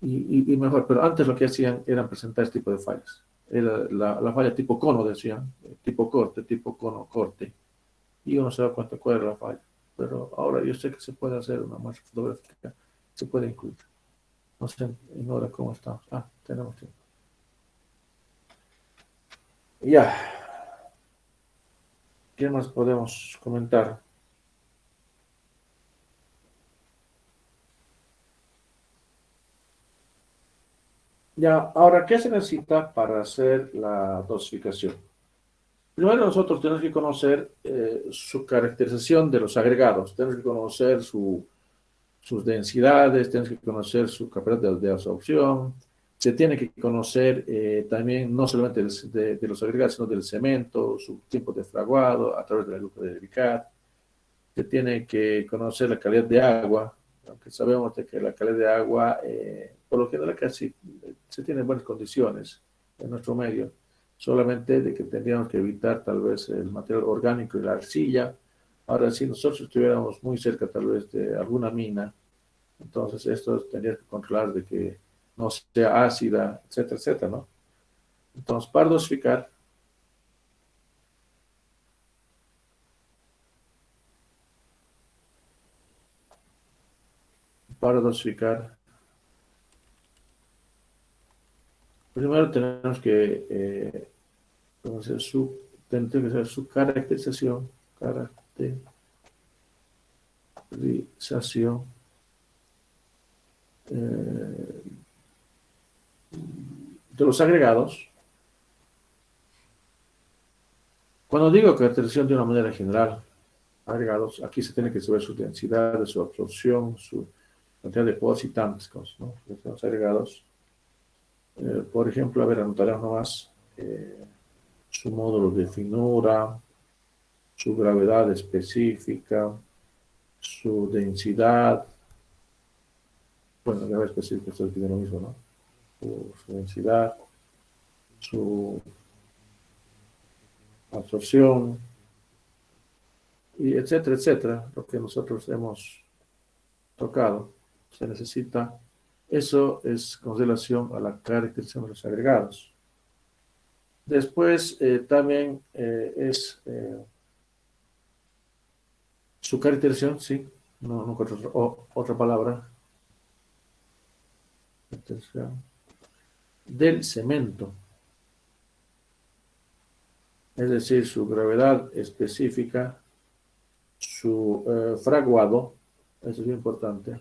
y mejor, pero antes lo que hacían eran presentar este tipo de fallas. Era la falla tipo cono, decían, tipo corte, tipo cono, corte, y uno se da cuenta cuál era la falla. Pero ahora yo sé que se puede hacer una muestra fotográfica, se puede incluir. No sé en hora cómo estamos. Ah, tenemos tiempo. Ya, ¿qué más podemos comentar? Ya, ahora, ¿qué se necesita para hacer la dosificación? Primero nosotros tenemos que conocer su caracterización de los agregados, tenemos que conocer sus densidades, tenemos que conocer su capacidad de absorción, se tiene que conocer también no solamente de los agregados, sino del cemento, su tiempo de fraguado a través de la lupa de Vicat, se tiene que conocer la calidad de agua, aunque sabemos de que la calidad de agua, por lo general casi se tiene en buenas condiciones en nuestro medio, solamente de que tendríamos que evitar tal vez el material orgánico y la arcilla. Ahora, si nosotros estuviéramos muy cerca tal vez de alguna mina, entonces esto tendría que controlar de que no sea ácida, etcétera, etcétera, ¿no? Entonces, para dosificar, para dosificar, primero tenemos que conocer tiene que ser su caracterización eh, de los agregados. Cuando digo caracterización de una manera general, agregados, aquí se tiene que saber su densidad, su absorción, su cantidad de poros y tantas cosas, ¿no? Los agregados. Por ejemplo, a ver, anotaremos nomás su módulo de finura, su gravedad específica, su densidad. Bueno, la gravedad específica esto tiene lo mismo, ¿no? Su densidad, su absorción, y etcétera, etcétera, lo que nosotros hemos tocado, se necesita. Eso es con relación a la caracterización de los agregados. Después también es su caracterización, sí, no encuentro otra palabra, del cemento, es decir, su gravedad específica, su fraguado, eso es muy importante,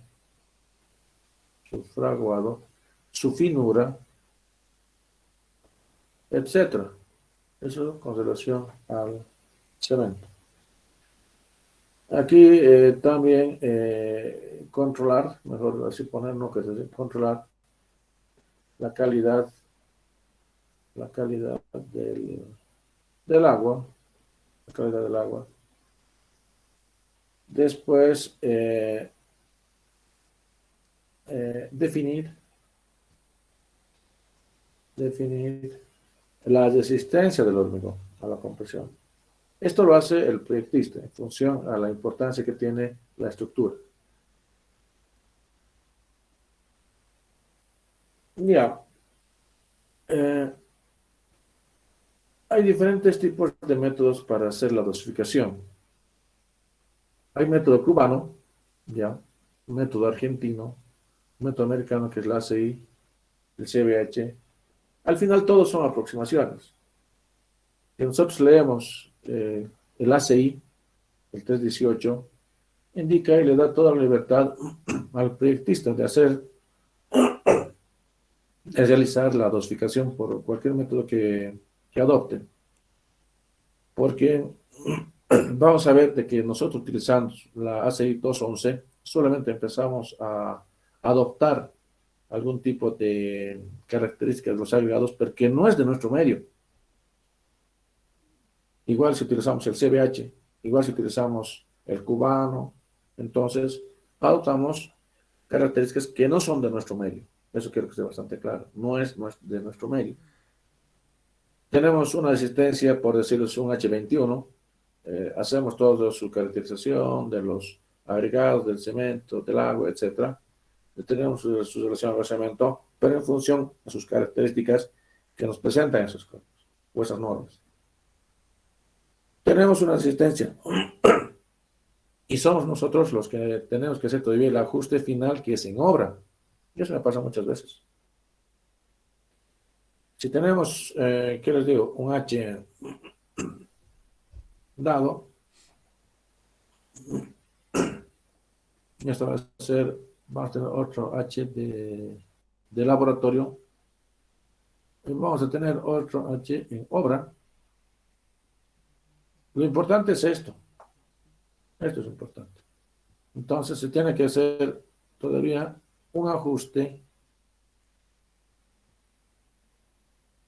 su fraguado, su finura, etcétera. Eso con relación al cemento. Aquí también controlar, mejor así ponerlo que es controlar la calidad del agua, la calidad del agua. Después definir la resistencia del hormigón a la compresión. Esto lo hace el proyectista en función a la importancia que tiene la estructura. Ya. Hay diferentes tipos de métodos para hacer la dosificación. Hay método cubano, ya, método argentino, método americano que es la ACI, el CBH. Al final todos son aproximaciones. Si nosotros leemos el ACI, el 318, indica y le da toda la libertad al proyectista de realizar la dosificación por cualquier método que adopte. Porque vamos a ver de que nosotros utilizando la ACI 211 solamente empezamos a adoptar algún tipo de características de los agregados, porque no es de nuestro medio. Igual si utilizamos el CBH, igual si utilizamos el cubano, entonces adoptamos características que no son de nuestro medio. Eso quiero que esté bastante claro. No es de nuestro medio. Tenemos una resistencia, por decirlo, es un H21. Hacemos toda su caracterización de los agregados, del cemento, del agua, etc. Tenemos su relación al cemento, pero en función a sus características que nos presentan esos códigos o esas normas. Tenemos una resistencia y somos nosotros los que tenemos que hacer todavía el ajuste final que es en obra. Y eso me pasa muchas veces. Si tenemos, ¿qué les digo? Un H dado, esto va a ser, vamos a tener otro H de laboratorio, y vamos a tener otro H en obra. Lo importante es esto es importante. Entonces se tiene que hacer todavía un ajuste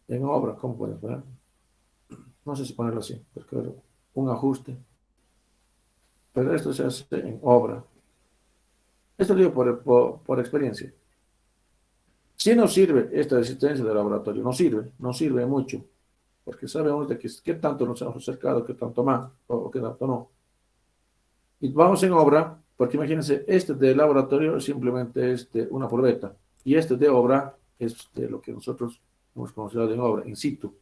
en obra. ¿Cómo puedes ver? No sé si ponerlo así, porque un ajuste, pero esto se hace en obra. Esto lo digo por experiencia. Si no sirve esta resistencia del laboratorio, no sirve mucho, porque sabemos de qué tanto nos hemos acercado, qué tanto más, o qué tanto no. Y vamos en obra, porque imagínense, este de laboratorio simplemente es de una probeta, y este de obra es de lo que nosotros hemos considerado en obra, in situ.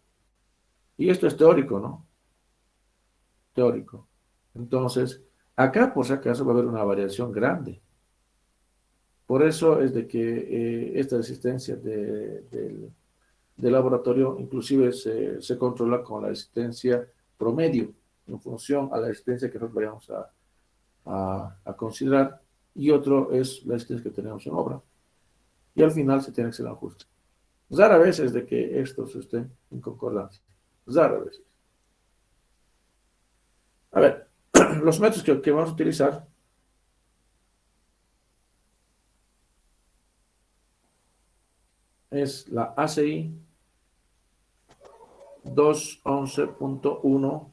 Y esto es teórico, ¿no? Teórico. Entonces, acá por si acaso va a haber una variación grande. Por eso es de que esta resistencia del laboratorio inclusive se controla con la resistencia promedio, en función a la resistencia que nosotros vayamos a considerar, y otro es la resistencia que tenemos en obra. Y al final se tiene que hacer el ajuste. Rara vez es de que estos estén en concordancia. Rara vez. A ver, Los métodos que vamos a utilizar es la ACI 211.1.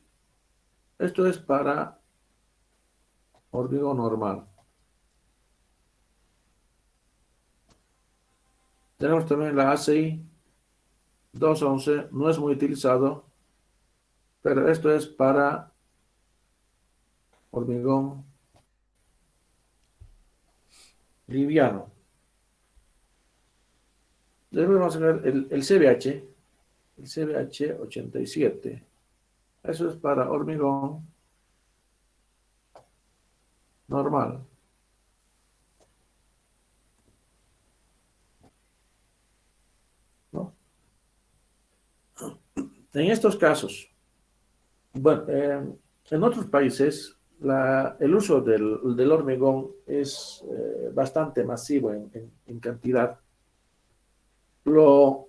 Esto es para hormigón normal. Tenemos también la ACI 211, no es muy utilizado, pero esto es para hormigón liviano. Después vamos a ver el CBH 87. Eso es para hormigón normal. ¿No? En estos casos, bueno, en otros países el uso del hormigón es bastante masivo en cantidad. Lo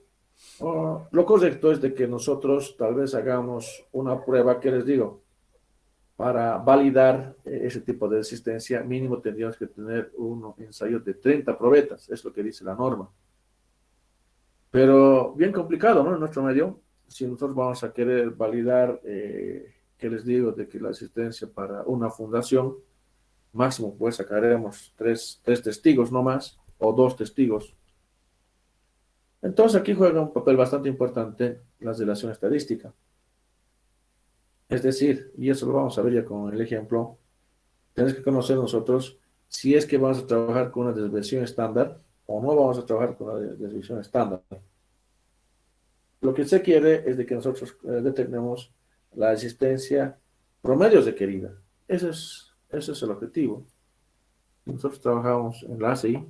correcto es de que nosotros tal vez hagamos una prueba, que les digo, para validar ese tipo de resistencia, mínimo tendríamos que tener un ensayo de 30 probetas, es lo que dice la norma. Pero bien complicado, ¿no? En nuestro medio, si nosotros vamos a querer validar, que les digo, de que la resistencia para una fundación, máximo pues sacaremos tres testigos no más, o 2 testigos. Entonces aquí juega un papel bastante importante la relación estadística. Es decir, y eso lo vamos a ver ya con el ejemplo, tenemos que conocer nosotros si es que vamos a trabajar con una desviación estándar o no vamos a trabajar con una desviación estándar. Lo que se quiere es de que nosotros determinemos la resistencia promedio requerida. Ese es el objetivo. Nosotros trabajamos en la ACI,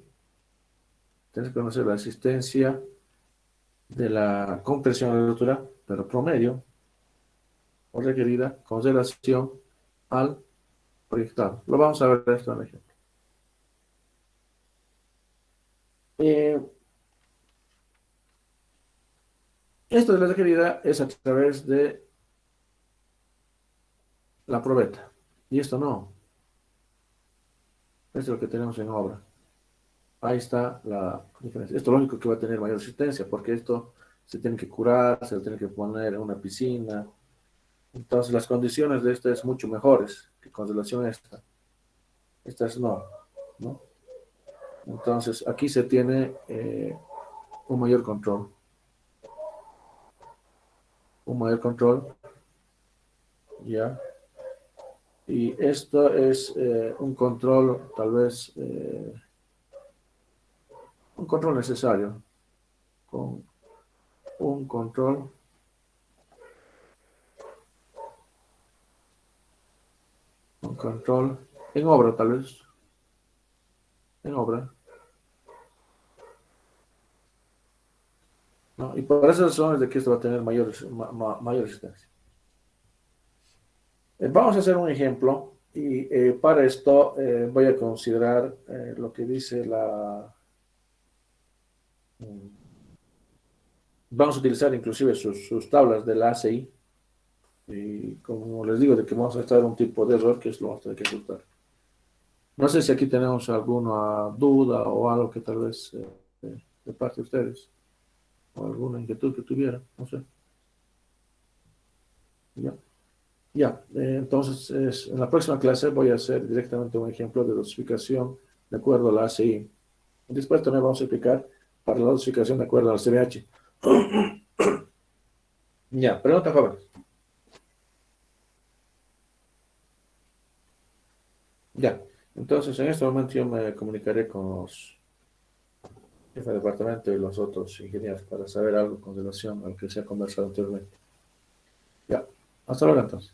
tenemos que conocer la resistencia de la compresión de la ruptura, pero promedio o requerida con relación al proyectado. Lo vamos a ver esto en el ejemplo. Esto de la requerida es a través de la probeta. Y esto no. Esto es lo que tenemos en obra. Ahí está la diferencia. Esto lógico que va a tener mayor resistencia, porque esto se tiene que curar, se tiene que poner en una piscina. Entonces las condiciones de esta es mucho mejores que con relación a esta. Estas no. Entonces aquí se tiene un mayor control. ¿Ya? Y esto es un control, tal vez, un control necesario, con un control en obra, tal vez, en obra, ¿no? Y por esas razones de que esto va a tener mayor resistencia. Vamos a hacer un ejemplo y para esto voy a considerar lo que dice vamos a utilizar inclusive sus tablas de la ACI y como les digo, de que vamos a estar un tipo de error que es lo vamos a tener que ajustar. No sé si aquí tenemos alguna duda o algo que tal vez de parte de ustedes o alguna inquietud que tuvieran, no sé. Entonces en la próxima clase voy a hacer directamente un ejemplo de dosificación de acuerdo a la ACI. Después también vamos a explicar para la dosificación de acuerdo al CBH. Pregunta, jóvenes. Entonces en este momento yo me comunicaré con los jefes de departamento y los otros ingenieros para saber algo con relación a lo que se ha conversado anteriormente. Hasta luego entonces.